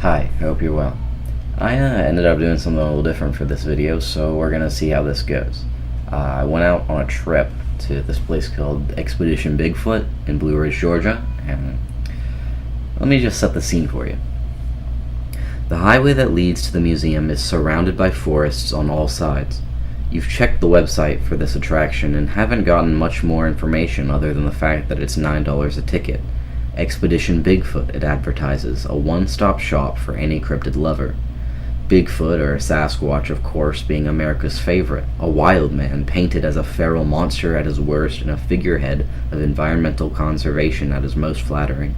Hi, hope you're well. I ended up doing something a little different for this video, so we're gonna see how this goes. I went out on a trip to this place called Expedition Bigfoot in Blue Ridge, Georgia, and let me just set the scene for you. The highway that leads to the museum is surrounded by forests on all sides. You've checked the website for this attraction and haven't gotten much more information other than the fact that it's $9 a ticket. Expedition Bigfoot, it advertises, a one-stop shop for any cryptid lover. Bigfoot, or Sasquatch of course, being America's favorite, a wild man painted as a feral monster at his worst and a figurehead of environmental conservation at his most flattering.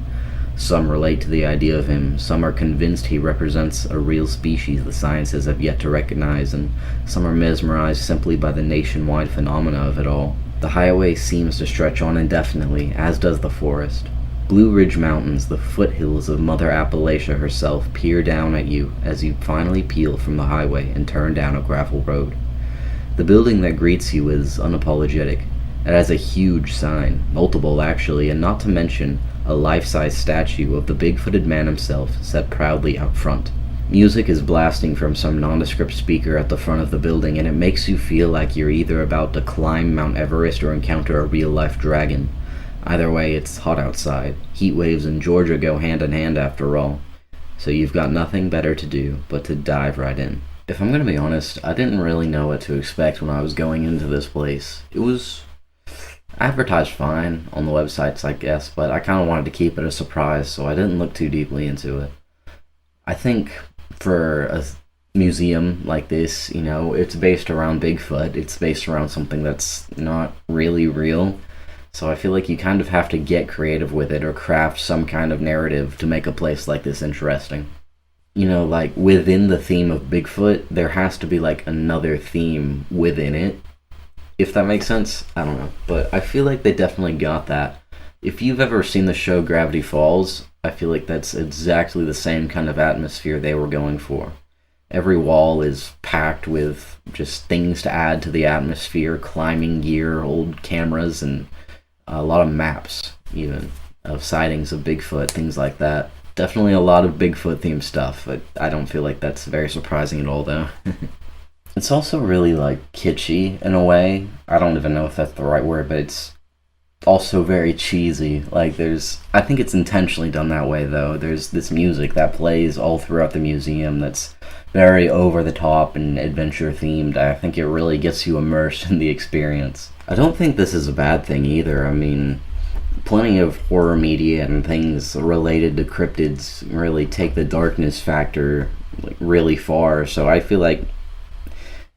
Some relate to the idea of him, some are convinced he represents a real species the sciences have yet to recognize, and some are mesmerized simply by the nationwide phenomena of it all. The highway seems to stretch on indefinitely, as does the forest. Blue Ridge Mountains, the foothills of Mother Appalachia herself, peer down at you as you finally peel from the highway and turn down a gravel road. The building that greets you is unapologetic. It has a huge sign, multiple actually, and not to mention a life-size statue of the big-footed man himself set proudly out front. Music is blasting from some nondescript speaker at the front of the building, and it makes you feel like you're either about to climb Mount Everest or encounter a real-life dragon. Either way, it's hot outside. Heat waves in Georgia go hand in hand after all. So you've got nothing better to do but to dive right in. If I'm gonna be honest, I didn't really know what to expect when I was going into this place. It was advertised fine on the websites, I guess, but I kind of wanted to keep it a surprise, so I didn't look too deeply into it. I think for a museum like this, it's based around Bigfoot. It's based around something that's not really real. So I feel like you kind of have to get creative with it or craft some kind of narrative to make a place like this interesting. Like within the theme of Bigfoot, there has to be like another theme within it. If that makes sense, I don't know. But I feel like they definitely got that. If you've ever seen the show Gravity Falls, I feel like that's exactly the same kind of atmosphere they were going for. Every wall is packed with just things to add to the atmosphere, climbing gear, old cameras, and a lot of maps, even, of sightings of Bigfoot, things like that. Definitely a lot of Bigfoot-themed stuff, but I don't feel like that's very surprising at all, though. It's also really, kitschy, in a way. I don't even know if that's the right word, but it's also very cheesy. I think it's intentionally done that way, though. There's this music that plays all throughout the museum that's very over-the-top and adventure-themed. I think it really gets you immersed in the experience. I don't think this is a bad thing either. I mean, plenty of horror media and things related to cryptids really take the darkness factor really far, so I feel like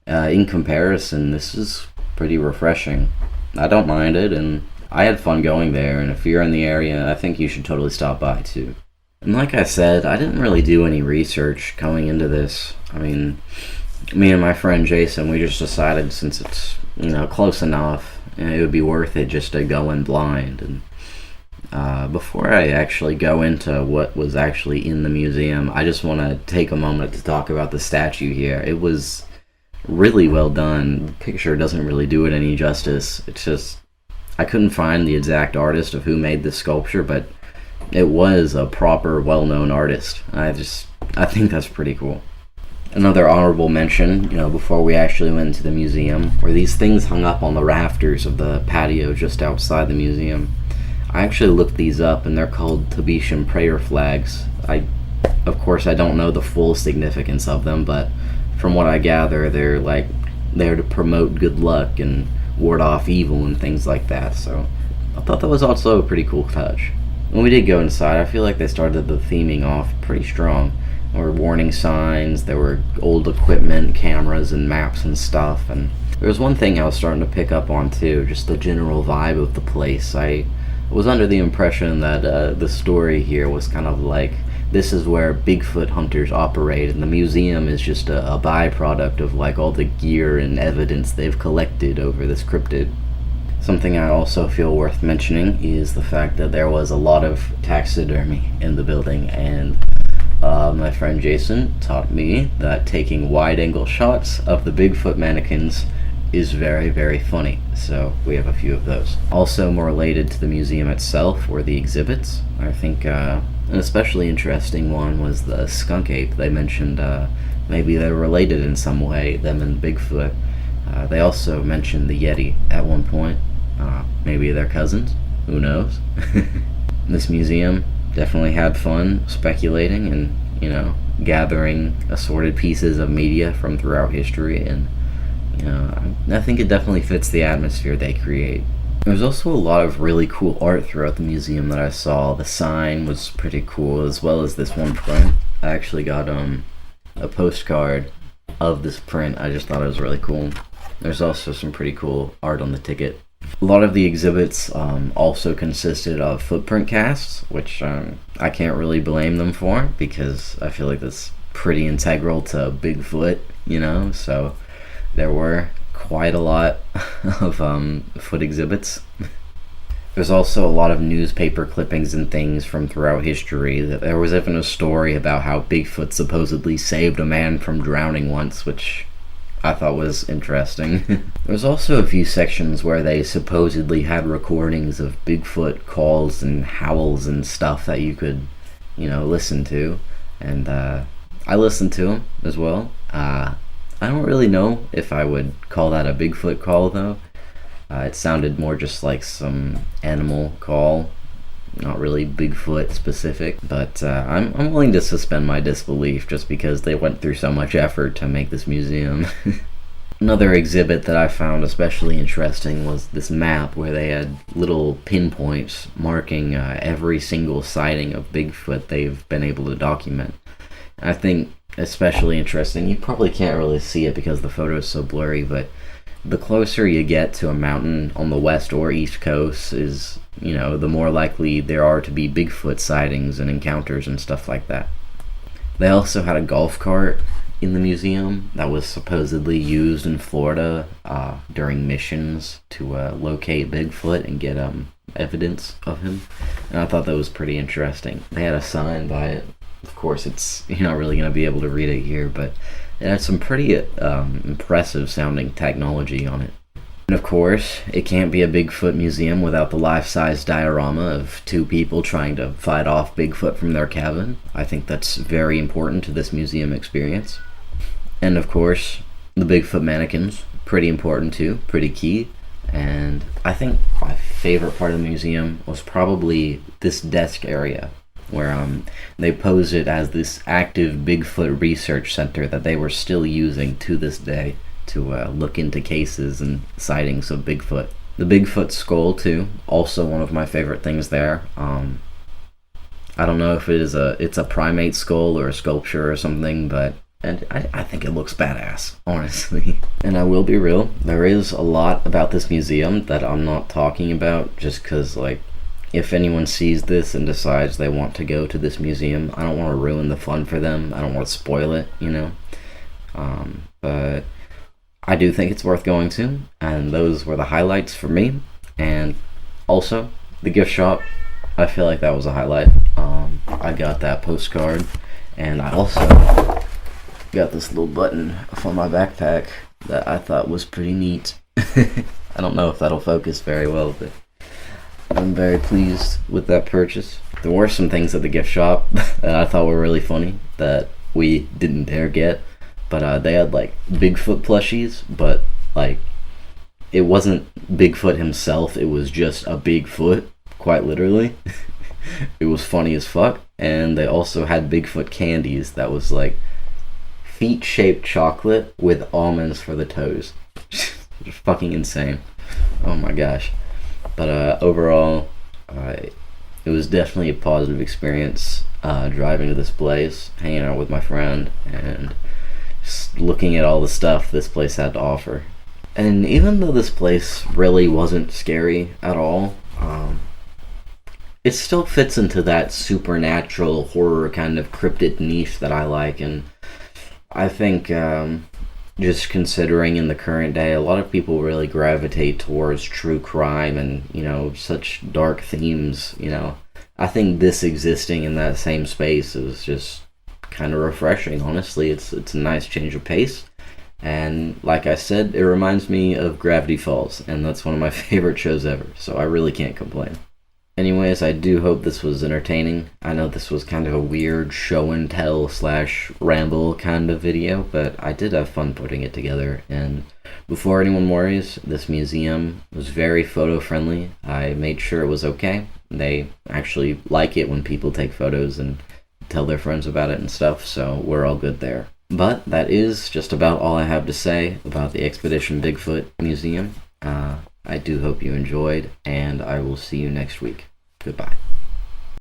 in comparison, this is pretty refreshing. I don't mind it, and I had fun going there, and if you're in the area, I think you should totally stop by too. And like I said, I didn't really do any research going into this. I mean, me and my friend Jason, we just decided since it's, close enough, it would be worth it just to go in blind. And before I actually go into what was actually in the museum, I just want to take a moment to talk about the statue here. It was really well done. The picture doesn't really do it any justice. It's just, I couldn't find the exact artist of who made this sculpture, but it was a proper, well-known artist. I think that's pretty cool. Another honorable mention, before we actually went into the museum, were these things hung up on the rafters of the patio just outside the museum. I actually looked these up, and they're called Tibetan prayer flags. Of course, I don't know the full significance of them, but from what I gather, they're there to promote good luck and ward off evil and things like that, so I thought that was also a pretty cool touch. When we did go inside, I feel like they started the theming off pretty strong. There were warning signs, there were old equipment, cameras, and maps and stuff, and there was one thing I was starting to pick up on too, just the general vibe of the place. I was under the impression that the story here was kind of like, this is where Bigfoot hunters operate, and the museum is just a byproduct of all the gear and evidence they've collected over this cryptid. Something I also feel worth mentioning is the fact that there was a lot of taxidermy in the building, and my friend Jason taught me that taking wide-angle shots of the Bigfoot mannequins is very, very funny. So we have a few of those. Also, more related to the museum itself or the exhibits, I think an especially interesting one was the skunk ape. They mentioned maybe they're related in some way, them and Bigfoot. They also mentioned the Yeti at one point. Maybe they're cousins. Who knows? This museum definitely had fun speculating and, gathering assorted pieces of media from throughout history, and I think it definitely fits the atmosphere they create. There's also a lot of really cool art throughout the museum that I saw. The sign was pretty cool, as well as this one print. I actually got a postcard of this print. I just thought it was really cool. There's also some pretty cool art on the ticket. A lot of the exhibits also consisted of footprint casts, which I can't really blame them for, because I feel like that's pretty integral to Bigfoot, so there were quite a lot of foot exhibits. There's also a lot of newspaper clippings and things from throughout history. There was even a story about how Bigfoot supposedly saved a man from drowning once, which I thought was interesting. There's also a few sections where they supposedly had recordings of Bigfoot calls and howls and stuff that you could, listen to. And I listened to them as well. I don't really know if I would call that a Bigfoot call, though. It sounded more just like some animal call, not really Bigfoot specific. But I'm willing to suspend my disbelief just because they went through so much effort to make this museum. Another exhibit that I found especially interesting was this map where they had little pinpoints marking every single sighting of Bigfoot they've been able to document. I think especially interesting, you probably can't really see it because the photo is so blurry, but the closer you get to a mountain on the west or east coast is, the more likely there are to be Bigfoot sightings and encounters and stuff like that. They also had a golf cart in the museum that was supposedly used in Florida during missions to locate Bigfoot and get evidence of him, and I thought that was pretty interesting. They had a sign by it. Of course, you're not really going to be able to read it here, but it had some pretty impressive sounding technology on it. And of course, it can't be a Bigfoot museum without the life-size diorama of two people trying to fight off Bigfoot from their cabin. I think that's very important to this museum experience. And of course, the Bigfoot mannequins, pretty important too, pretty key. And I think my favorite part of the museum was probably this desk area, where they posed it as this active Bigfoot research center that they were still using to this day to look into cases and sightings of Bigfoot. The Bigfoot skull, too, also one of my favorite things there. I don't know if it's a primate skull or a sculpture or something, but I think it looks badass, honestly. And I will be real, there is a lot about this museum that I'm not talking about just because, if anyone sees this and decides they want to go to this museum, I don't want to ruin the fun for them. I don't want to spoil it, But I do think it's worth going to, and those were the highlights for me. And also, the gift shop, I feel like that was a highlight. I got that postcard, and I also got this little button for my backpack that I thought was pretty neat. I don't know if that'll focus very well, but I'm very pleased with that purchase. There were some things at the gift shop that I thought were really funny that we didn't dare get, but they had Bigfoot plushies, but it wasn't Bigfoot himself, it was just a Bigfoot, quite literally. It was funny as fuck. And they also had Bigfoot candies that was feet-shaped chocolate with almonds for the toes. Just fucking insane. Oh my gosh. But overall, it was definitely a positive experience driving to this place, hanging out with my friend, and just looking at all the stuff this place had to offer. And even though this place really wasn't scary at all, it still fits into that supernatural horror kind of cryptid niche that I like. And I think just considering in the current day, a lot of people really gravitate towards true crime and, such dark themes, I think this existing in that same space is just kind of refreshing, honestly. It's a nice change of pace, And like I said, it reminds me of Gravity Falls, and that's one of my favorite shows ever, so I really can't complain. Anyways, I do hope this was entertaining. I know this was kind of a weird show and tell slash ramble kind of video, but I did have fun putting it together. And before anyone worries, this museum was very photo friendly. I made sure it was okay. They actually like it when people take photos and tell their friends about it and stuff, so we're all good there. But that is just about all I have to say about the Expedition Bigfoot Museum. I do hope you enjoyed, and I will see you next week. Goodbye.